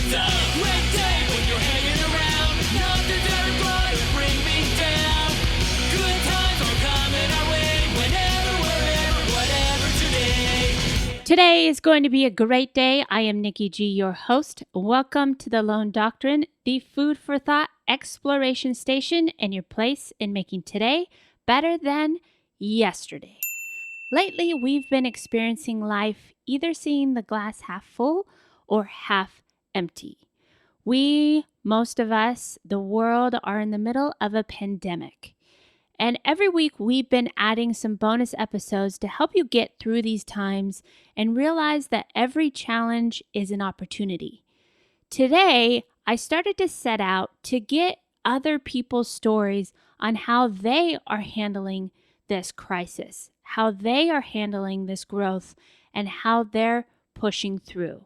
It's a great day when you're hanging around. Nothing's ever going to bring me down. Good times are coming our way. Whenever, wherever, whatever today. Today is going to be a great day. I am Nikki G, your host. Welcome to the Lone Doctrine, the food for thought exploration station, and your place in making today better than yesterday. Lately, we've been experiencing life either seeing the glass half full or half empty. Most of us, the world, are in the middle of a pandemic. And every week we've been adding some bonus episodes to help you get through these times and realize that every challenge is an opportunity. Today, I started to set out to get other people's stories on how they are handling this crisis, how they are handling this growth, and how they're pushing through.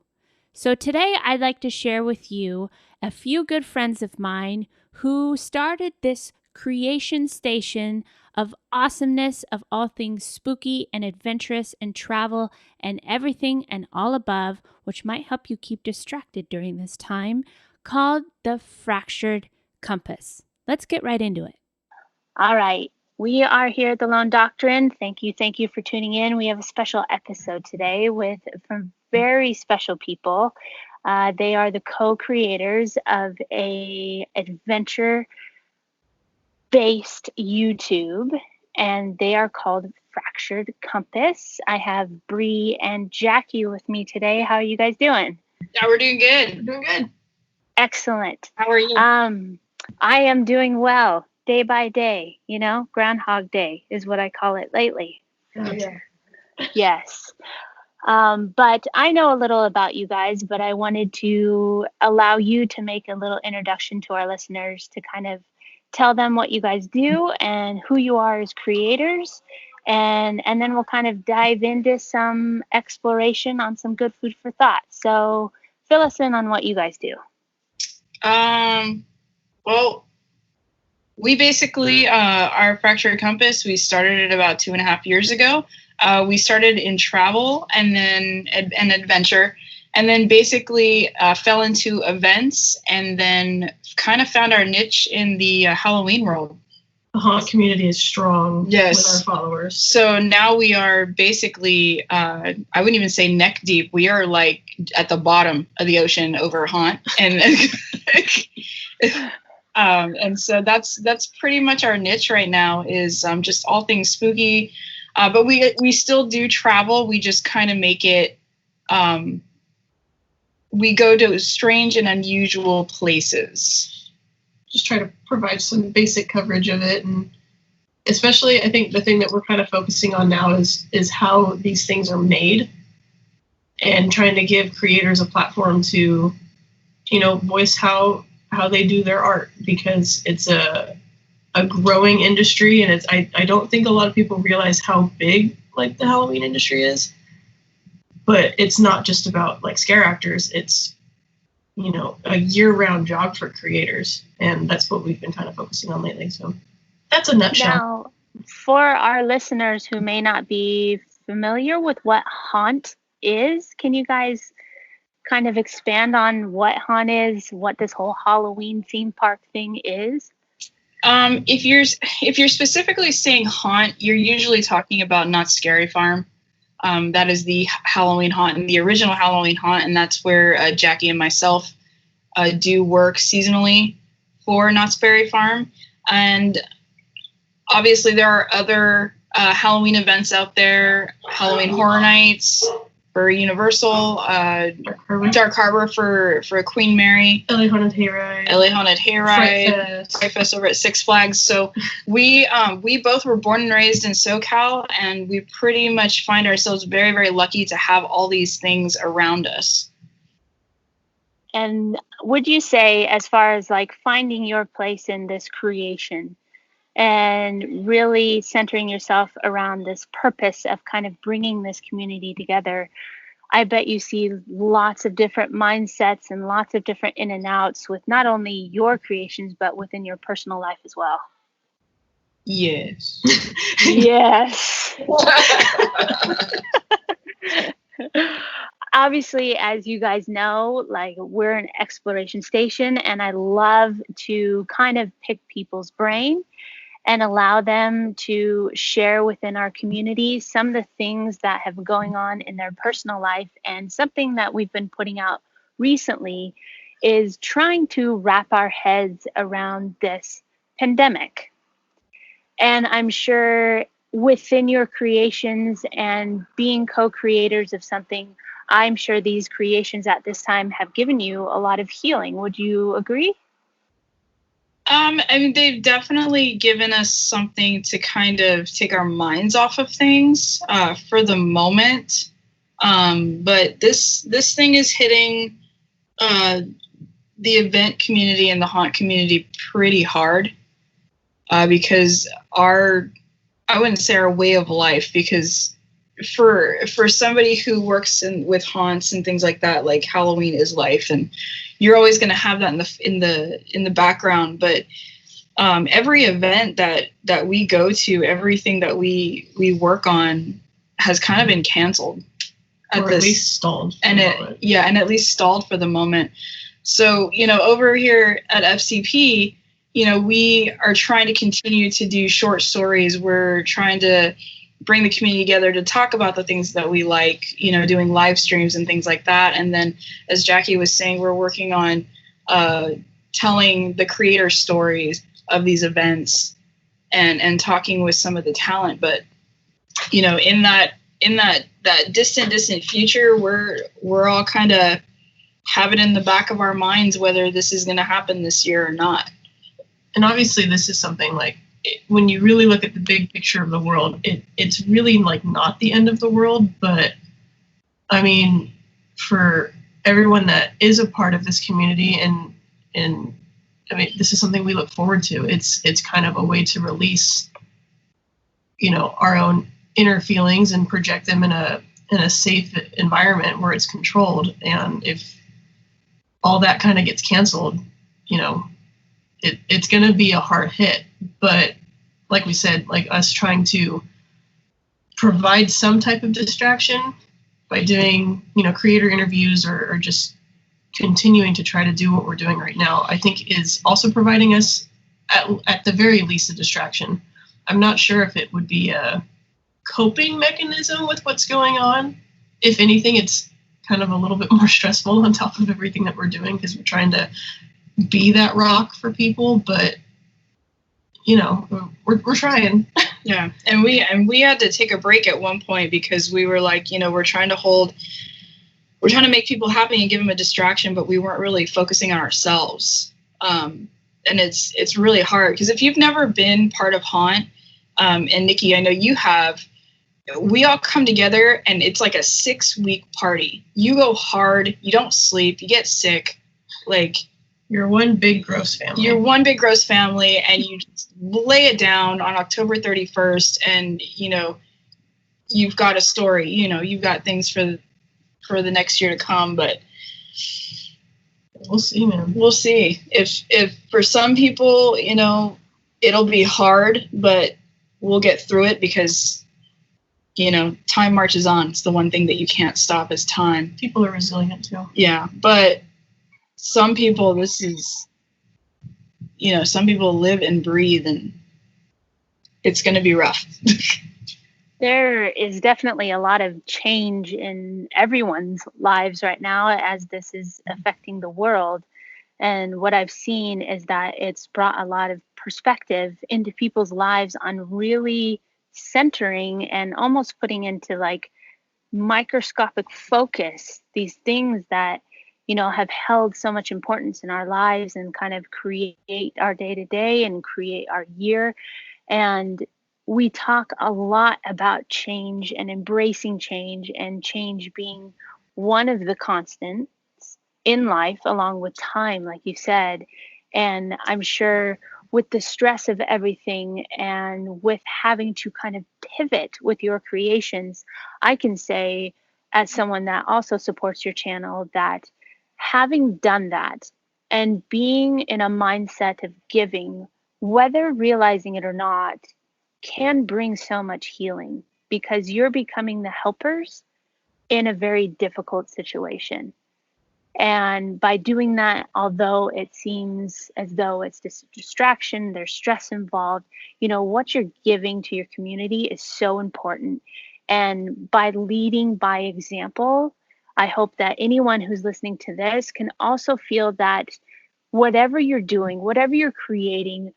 So today I'd like to share with you a few good friends of mine who started this creation station of awesomeness of all things spooky and adventurous and travel and everything and all above, which might help you keep distracted during this time, called the Fractured Compass. Let's get right into it. All right. We are here at the Lone Doctrine. Thank you for tuning in. We have a special episode today with some very special people. They are the co-creators of a adventure-based YouTube, and they are called Fractured Compass. I have Bree and Jackie with me today. How are you guys doing? Yeah, we're doing good. Doing good. Excellent. How are you? I am doing well. Day by day, Groundhog Day is what I call it lately. Oh, yeah. Yes. But I know a little about you guys, but I wanted to allow you to make a little introduction to our listeners to kind of tell them what you guys do and who you are as creators. And then we'll kind of dive into some exploration on some good food for thought. So fill us in on what you guys do. Well, we basically, our Fractured Compass, we started it about 2.5 years ago. We started in travel and then an adventure, and then basically fell into events, and then kind of found our niche in the Halloween world. The haunt community is strong. Yes. With our followers. So now we are basically, I wouldn't even say neck deep. We are like at the bottom of the ocean over haunt, and so that's pretty much our niche right now is just all things spooky. But we still do travel. We just kind of make it, we go to strange and unusual places. Just try to provide some basic coverage of it. And especially, I think the thing that we're kind of focusing on now is how these things are made and trying to give creators a platform to, voice how they do their art, because it's a growing industry, and I don't think a lot of people realize how big like the Halloween industry is. But it's not just about like scare actors, it's a year-round job for creators, and that's what we've been kind of focusing on lately. So that's a nutshell. Now, for our listeners who may not be familiar with what haunt is, can you guys kind of expand on what haunt is, what this whole Halloween theme park thing is? If you're specifically saying haunt, you're usually talking about Knott's Scary Farm. That is the Halloween haunt and the original Halloween haunt, and that's where Jackie and myself do work seasonally for Knott's Berry Farm. And obviously there are other Halloween events out there, Halloween Horror Nights for Universal, Dark Harbor for Queen Mary, LA Haunted Hayride, Fright Fest over at Six Flags. So we both were born and raised in SoCal, and we pretty much find ourselves very, very lucky to have all these things around us. And would you say, as far as like finding your place in this creation and really centering yourself around this purpose of kind of bringing this community together, I bet you see lots of different mindsets and lots of different in and outs with not only your creations, but within your personal life as well. Yes. Yes. obviously, as you guys know, like we're an exploration station, and I love to kind of pick people's brain and allow them to share within our community some of the things that have been going on in their personal life. And something that we've been putting out recently is trying to wrap our heads around this pandemic. And I'm sure within your creations and being co-creators of something, I'm sure these creations at this time have given you a lot of healing. Would you agree? I mean, they've definitely given us something to kind of take our minds off of things for the moment. But this thing is hitting the event community and the haunt community pretty hard because I wouldn't say our way of life, because for somebody who works with haunts and things like that, like Halloween is life, and you're always going to have that in the background. But every event that we go to, everything that we work on has kind of been canceled Or at least stalled. And at least stalled for the moment. So, over here at FCP, we are trying to continue to do short stories. We're trying to bring the community together to talk about the things that we like, doing live streams and things like that. And then, as Jackie was saying, we're working on telling the creator stories of these events and talking with some of the talent. But, in that distant future, we're all kind of have it in the back of our minds whether this is going to happen this year or not. And obviously this is something like, when you really look at the big picture of the world, it's really like not the end of the world. But I mean, for everyone that is a part of this community, and I mean, this is something we look forward to. It's kind of a way to release, our own inner feelings and project them in a safe environment where it's controlled. And if all that kind of gets canceled, it's going to be a hard hit. But like we said, like us trying to provide some type of distraction by doing, creator interviews or just continuing to try to do what we're doing right now, I think is also providing us at the very least a distraction. I'm not sure if it would be a coping mechanism with what's going on. If anything, it's kind of a little bit more stressful on top of everything that we're doing, because we're trying to be that rock for people. But we're trying. Yeah, and we had to take a break at one point because we were like, we're trying to make people happy and give them a distraction, but we weren't really focusing on ourselves. And it's really hard, because if you've never been part of Haunt, and Nikki, I know you have, we all come together and it's like a 6-week party. You go hard, you don't sleep, you get sick, like you're one big gross family. You're one big gross family, and you just lay it down on October 31st, and you've got a story. You've got things for the next year to come. But we'll see, man. We'll see. If for some people, it'll be hard, but we'll get through it, because time marches on. It's the one thing that you can't stop is time. People are resilient too. Yeah, but some people, this is, some people live and breathe, and it's going to be rough. There is definitely a lot of change in everyone's lives right now as this is affecting the world. And what I've seen is that it's brought a lot of perspective into people's lives on really centering and almost putting into like microscopic focus these things that have held so much importance in our lives and kind of create our day-to-day and create our year. And we talk a lot about change and embracing change, and change being one of the constants in life, along with time, like you said. And I'm sure with the stress of everything and with having to kind of pivot with your creations, I can say, as someone that also supports your channel, that having done that and being in a mindset of giving, whether realizing it or not, can bring so much healing, because you're becoming the helpers in a very difficult situation. And by doing that, although it seems as though it's just a distraction, there's stress involved, what you're giving to your community is so important. And by leading by example, I hope that anyone who's listening to this can also feel that whatever you're doing, whatever you're creating,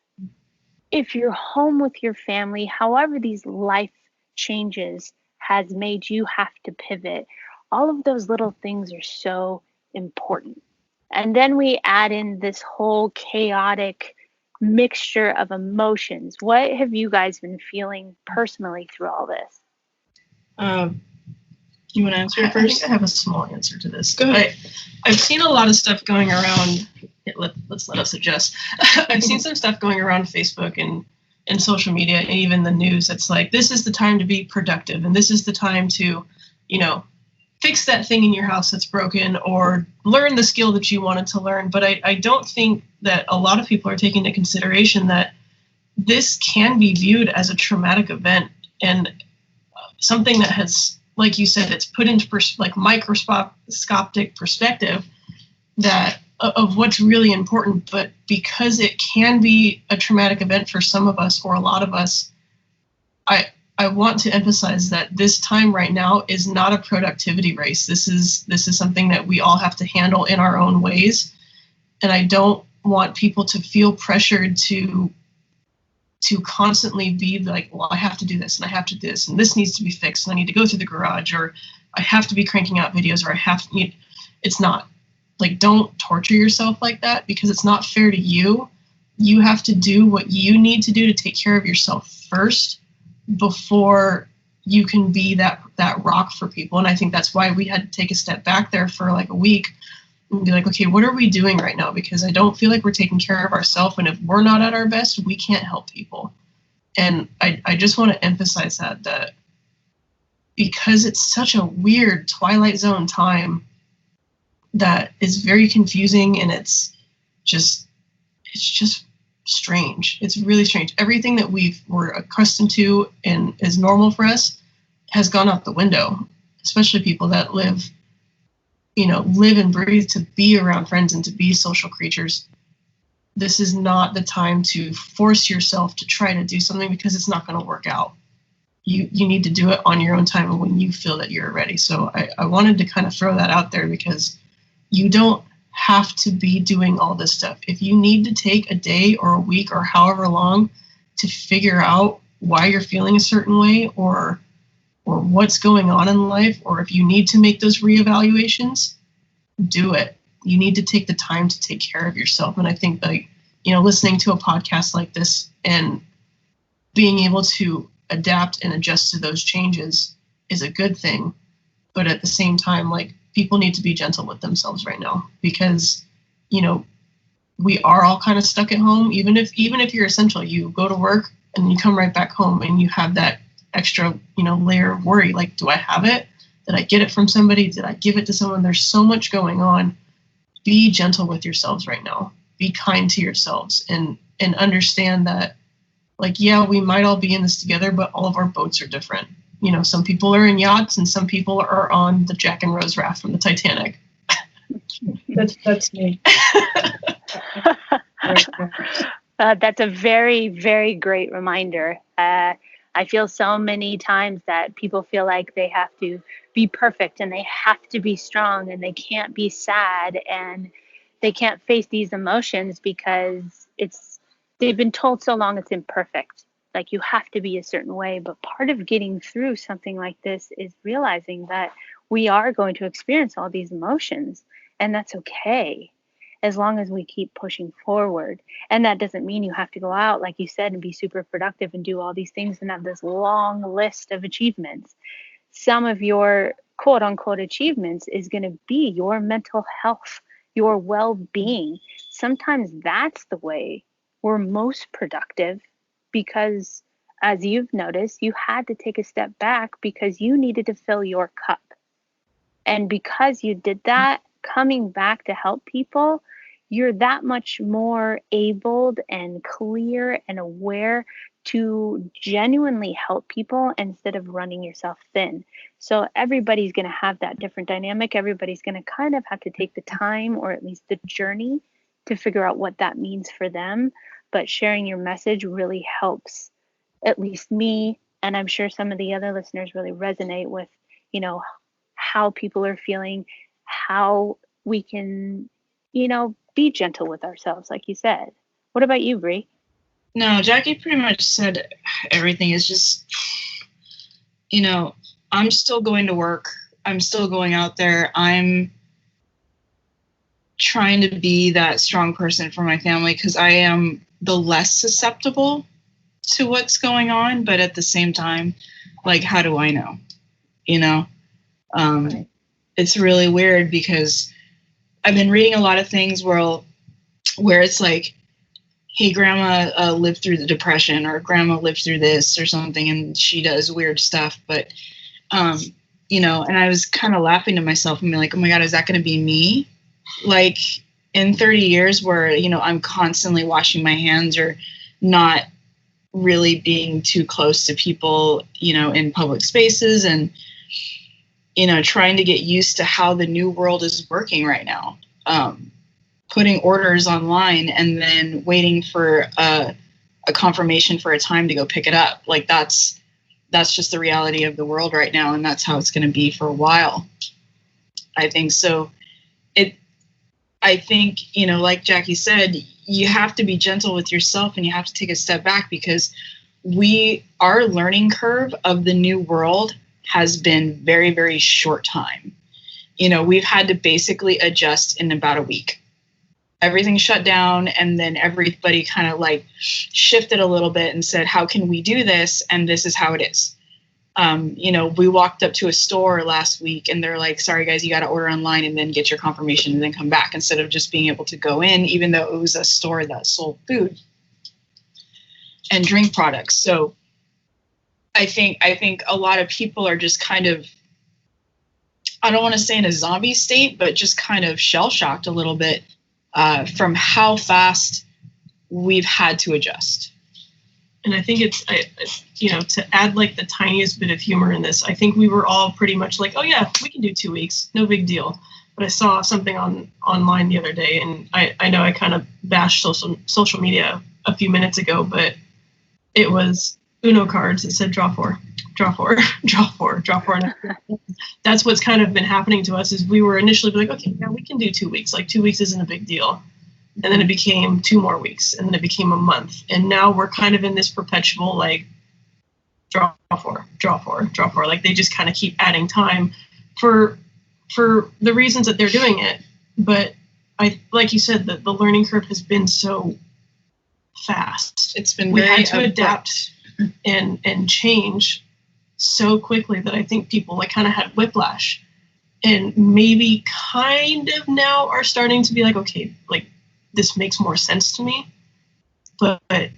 if you're home with your family, however these life changes has made you have to pivot, all of those little things are so important. And then we add in this whole chaotic mixture of emotions. What have you guys been feeling personally through all this? You want to answer it first? I think I have a small answer to this. Go ahead. I've seen a lot of stuff going around. Let us adjust. I've seen some stuff going around Facebook and social media and even the news. It's like, this is the time to be productive, and this is the time to, fix that thing in your house that's broken or learn the skill that you wanted to learn. But I don't think that a lot of people are taking into consideration that this can be viewed as a traumatic event and something that has, like you said, it's put into microscopic perspective that of what's really important. But because it can be a traumatic event for some of us or a lot of us, I want to emphasize that this time right now is not a productivity race. This is something that we all have to handle in our own ways. And I don't want people to feel pressured to constantly be like, well, I have to do this and I have to do this and this needs to be fixed and I need to go through the garage, or I have to be cranking out videos, or it's not. Like, don't torture yourself like that, because it's not fair to you. You have to do what you need to do to take care of yourself first before you can be that rock for people. And I think that's why we had to take a step back there for like a week and be like, okay, what are we doing right now? Because I don't feel like we're taking care of ourselves. And if we're not at our best, we can't help people. And I just want to emphasize that because it's such a weird Twilight Zone time that is very confusing, and it's just strange. It's really strange. Everything that we're accustomed to and is normal for us has gone out the window, especially people that live and breathe to be around friends and to be social creatures. This is not the time to force yourself to try to do something, because it's not going to work out. You need to do it on your own time and when you feel that you're ready. So I wanted to kind of throw that out there, because you don't have to be doing all this stuff. If you need to take a day or a week or however long to figure out why you're feeling a certain way or what's going on in life, or if you need to make those reevaluations, do it. You need to take the time to take care of yourself. And I think that, listening to a podcast like this and being able to adapt and adjust to those changes is a good thing. But at the same time, like, people need to be gentle with themselves right now, because, we are all kind of stuck at home. Even if you're essential, you go to work and you come right back home and you have that extra, layer of worry. Like, do I have it? Did I get it from somebody? Did I give it to someone? There's so much going on. Be gentle with yourselves right now. Be kind to yourselves and understand that, like, yeah, we might all be in this together, but all of our boats are different. Some people are in yachts and some people are on the Jack and Rose raft from the Titanic. That's me. That's a very, very great reminder. I feel so many times that people feel like they have to be perfect and they have to be strong and they can't be sad and they can't face these emotions because they've been told so long it's imperfect. Like, you have to be a certain way. But part of getting through something like this is realizing that we are going to experience all these emotions, and that's okay, as long as we keep pushing forward. And that doesn't mean you have to go out, like you said, and be super productive and do all these things and have this long list of achievements. Some of your quote unquote achievements is going to be your mental health, your well-being. Sometimes that's the way we're most productive, because as you've noticed, you had to take a step back because you needed to fill your cup. And because you did that, coming back to help people, you're that much more able and clear and aware to genuinely help people instead of running yourself thin. So everybody's going to have that different dynamic. Everybody's going to kind of have to take the time, or at least the journey, to figure out what that means for them. But sharing your message really helps, at least me, and I'm sure some of the other listeners really resonate with, you know, how people are feeling, how we can, you know, be gentle with ourselves, like you said. What about you, Bree? No, Jackie pretty much said everything. Is just, you know, I'm still going to work. I'm still going out there. I'm trying to be that strong person for my family, because I am the less susceptible to what's going on. But at the same time, like, how do I know? You know, Right. It's really weird, because I've been reading a lot of things where it's like, hey, grandma lived through the Depression, or grandma lived through this or something, and she does weird stuff. But, you know, and I was kind of laughing to myself and being like, oh my God, is that going to be me? Like in 30 years where, you know, I'm constantly washing my hands, or not really being too close to people, you know, in public spaces, and, you know, trying to get used to how the new world is working right now. Putting orders online and then waiting for a confirmation for a time to go pick it up. Like that's just the reality of the world right now. And that's how it's going to be for a while, I think. So I think, you know, like Jackie said, you have to be gentle with yourself, and you have to take a step back, because our learning curve of the new world has been very, very short time. You know, we've had to basically adjust in about a week. Everything shut down, and then everybody kind of like shifted a little bit and said, how can we do this? And this is how it is. You know, we walked up to a store last week and they're like, sorry guys, you got to order online and then get your confirmation and then come back, instead of just being able to go in, even though it was a store that sold food and drink products. So I think a lot of people are just kind of, I don't want to say in a zombie state, but just kind of shell-shocked a little bit from how fast we've had to adjust. And I think it's, you know, to add like the tiniest bit of humor in this, I think we were all pretty much like, oh yeah, we can do 2 weeks, no big deal. But I saw something online the other day, and I know I kind of bashed social media a few minutes ago, but it was Uno cards that said draw four, draw four, draw four, draw four. And that's what's kind of been happening to us, is we were initially like, okay, yeah, we can do 2 weeks. Like 2 weeks isn't a big deal. And then it became 2 more weeks, and then it became a month. And now we're kind of in this perpetual, like, draw four, draw four, draw four. Like they just kind of keep adding time for the reasons that they're doing it. But like you said, the learning curve has been so fast. It's been we very had to adapt and change so quickly that I think people like kind of had whiplash, and maybe kind of now are starting to be like, okay, like this makes more sense to me. But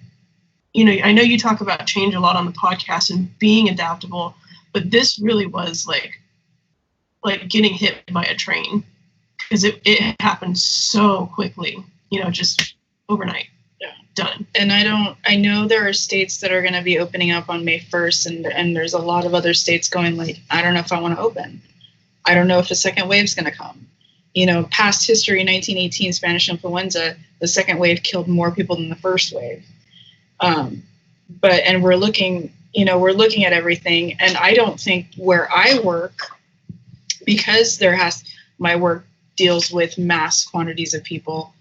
you know, I know you talk about change a lot on the podcast and being adaptable, but this really was like getting hit by a train, because it happened so quickly, you know, just overnight. Done. And I know there are states that are going to be opening up on May 1st, and there's a lot of other states going like, I don't know if I want to open. I don't know if a second wave is going to come. You know, past history, 1918 Spanish influenza, the second wave killed more people than the first wave. And we're looking at everything. And I don't think where I work, because my work deals with mass quantities of people,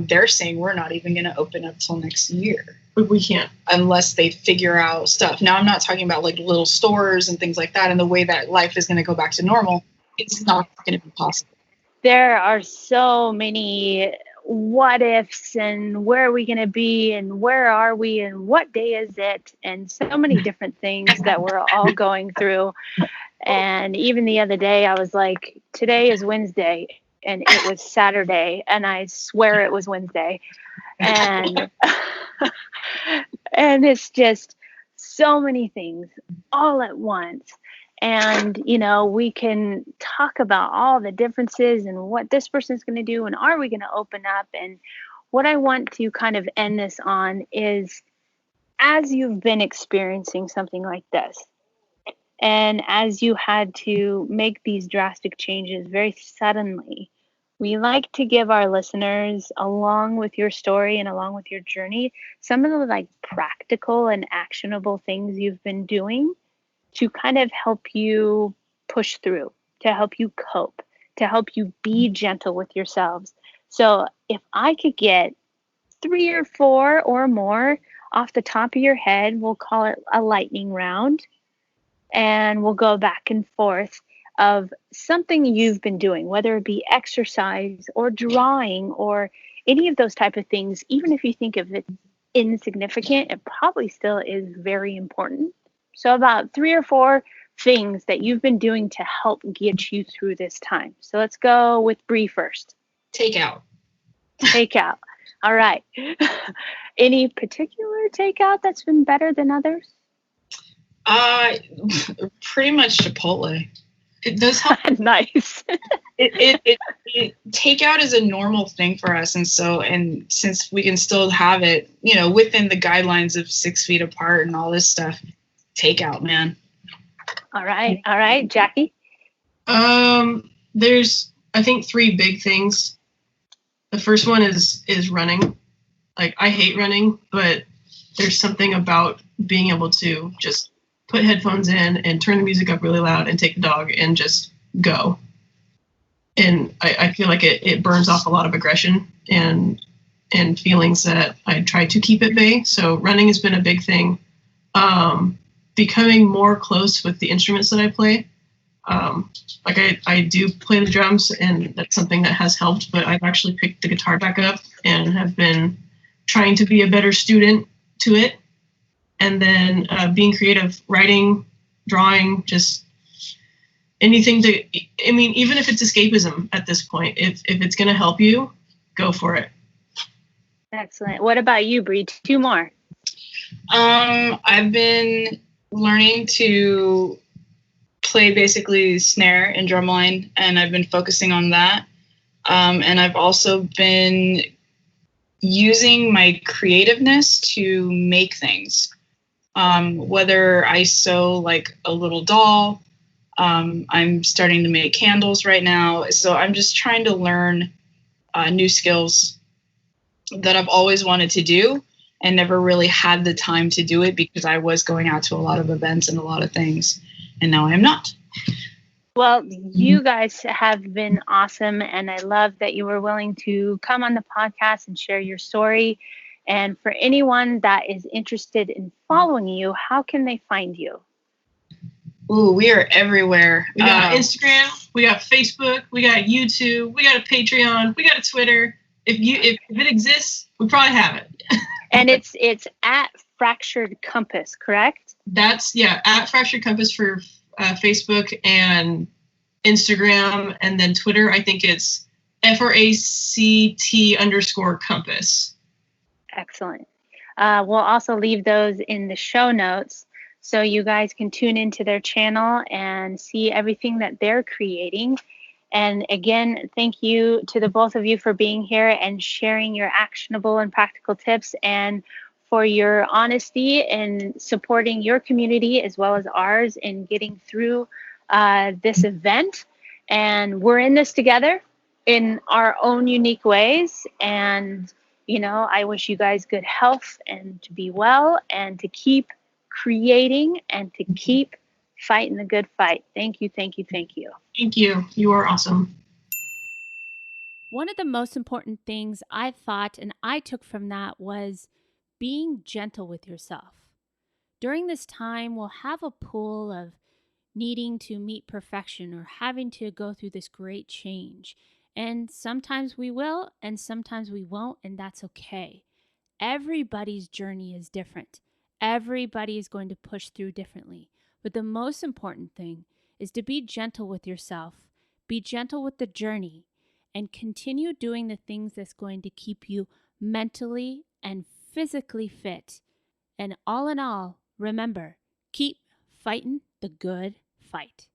they're saying we're not even going to open up till next year. But we can't. Unless they figure out stuff. Now, I'm not talking about like little stores and things like that, and the way that life is going to go back to normal. It's not going to be possible. There are so many what ifs, and where are we going to be, and where are we, and what day is it, and so many different things that we're all going through. And even the other day, I was like, today is Wednesday, and it was Saturday, and I swear it was Wednesday. And and it's just so many things all at once. And, you know, we can talk about all the differences and what this person's going to do, and are we going to open up? And what I want to kind of end this on is as you've been experiencing something like this, and as you had to make these drastic changes very suddenly, we like to give our listeners, along with your story and along with your journey, some of the like practical and actionable things you've been doing to kind of help you push through, to help you cope, to help you be gentle with yourselves. So if I could get 3 or 4 or more off the top of your head, we'll call it a lightning round, and we'll go back and forth of something you've been doing, whether it be exercise or drawing or any of those type of things. Even if you think of it insignificant, it probably still is very important. So about 3 or 4 things that you've been doing to help get you through this time. So let's go with Bree first. Takeout. Takeout. All right. Any particular takeout that's been better than others? Pretty much Chipotle. It does help. Nice. Takeout is a normal thing for us, and since we can still have it, within the guidelines of 6 feet apart and all this stuff, takeout, man. All right, Jackie. There's, I think, 3 big things. The first one is running. Like, I hate running, but there's something about being able to just put headphones in and turn the music up really loud and take the dog and just go. And I feel like it burns off a lot of aggression and feelings that I try to keep at bay. So running has been a big thing. Becoming more close with the instruments that I play. I do play the drums, and that's something that has helped, but I've actually picked the guitar back up and have been trying to be a better student to it. And then being creative, writing, drawing, just anything even if it's escapism at this point, if it's going to help you, go for it. Excellent. What about you, Bree? 2 more. I've been learning to play basically snare and drumline, and I've been focusing on that. And I've also been using my creativeness to make things. Whether I sew like a little doll, I'm starting to make candles right now. So I'm just trying to learn new skills that I've always wanted to do and never really had the time to do it because I was going out to a lot of events and a lot of things, and now I am not. Well, you guys have been awesome, and I love that you were willing to come on the podcast and share your story. And for anyone that is interested in following you, how can they find you? Ooh, we are everywhere. We got Instagram, we got Facebook, we got YouTube, we got a Patreon, we got a Twitter. If it exists, we probably have it. And it's at Fractured Compass, correct? That's, at Fractured Compass for Facebook and Instagram, and then Twitter, I think it's FRACT_compass. Excellent. We'll also leave those in the show notes so you guys can tune into their channel and see everything that they're creating. And again, thank you to the both of you for being here and sharing your actionable and practical tips, and for your honesty and supporting your community as well as ours in getting through this event. And we're in this together in our own unique ways. And, I wish you guys good health and to be well and to keep creating and to keep fighting the good fight. Thank you, thank you, thank you. Thank you. You are awesome. One of the most important things I thought and I took from that was being gentle with yourself. During this time, we'll have a pull of needing to meet perfection or having to go through this great change. And sometimes we will, and sometimes we won't, and that's okay. Everybody's journey is different. Everybody is going to push through differently. But the most important thing is to be gentle with yourself, be gentle with the journey, and continue doing the things that's going to keep you mentally and physically fit. And all in all, remember, keep fighting the good fight.